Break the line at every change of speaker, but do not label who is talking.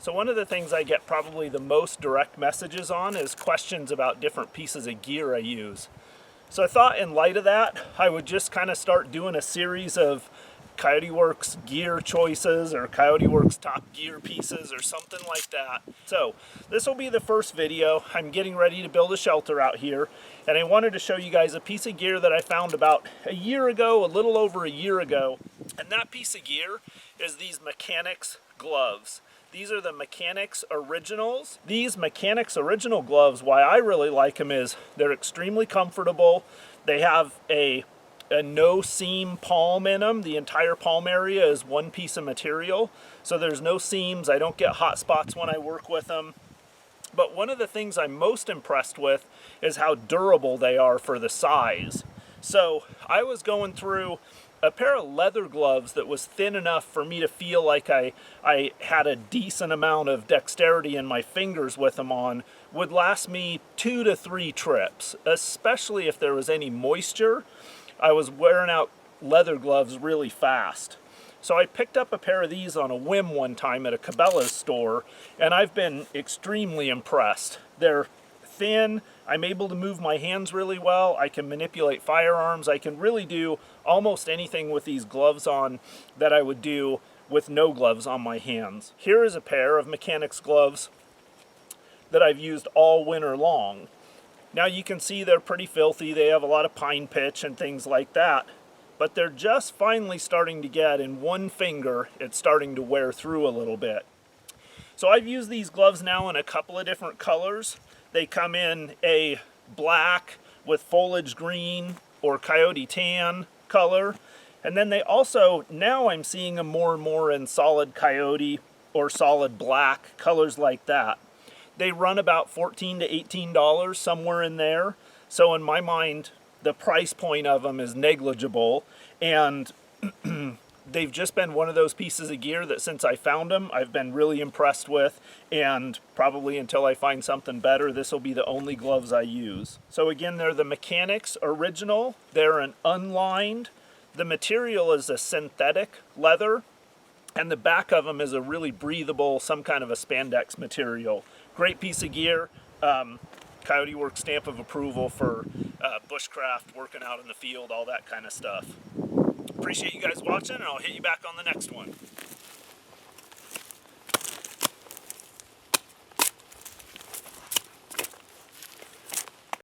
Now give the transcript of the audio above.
So one of the things I get probably the most direct messages on is questions about different pieces of gear I use. So I thought in light of that, I would just kind of start doing a series of Coyote Works gear choices or Coyote Works top gear pieces or something like that. So this will be the first video. I'm getting ready to build a shelter out here, and I wanted to show you guys a piece of gear that I found about a year ago, a little over a year ago. And that piece of gear is these Mechanix gloves. These are the Mechanix Originals. These Mechanix Original gloves, why I really like them is they're extremely comfortable. They have a no seam palm in them. The entire palm area is one piece of material, so there's no seams. I don't get hot spots when I work with them. But one of the things I'm most impressed with is how durable they are for the size. So I was going through a pair of leather gloves that was thin enough for me to feel like I had a decent amount of dexterity in my fingers with them on, would last me 2 to 3 trips, especially if there was any moisture. I was wearing out leather gloves really fast. So I picked up a pair of these on a whim one time at a Cabela's store, and I've been extremely impressed. They're thin, I'm able to move my hands really well, I can manipulate firearms, I can really do almost anything with these gloves on that I would do with no gloves on my hands. Here is a pair of Mechanix gloves that I've used all winter long. Now you can see they're pretty filthy, they have a lot of pine pitch and things like that, but they're just finally starting to get, in one finger, it's starting to wear through a little bit. So I've used these gloves now in a couple of different colors. They come in a black with foliage green or coyote tan color, and then they also, now I'm seeing them more and more in solid coyote or solid black, colors like that. They run about $14 to $18, somewhere in there. So in my mind, the price point of them is negligible, and they've just been one of those pieces of gear that since I found them, I've been really impressed with, and probably until I find something better, this will be the only gloves I use. So again, they're the Mechanix Original. They're an unlined. The material is a synthetic leather, and the back of them is a really breathable, some kind of a spandex material. Great piece of gear. Coyote Works stamp of approval for bushcraft, working out in the field, all that kind of stuff. Appreciate you guys watching, and I'll hit you back on the next one.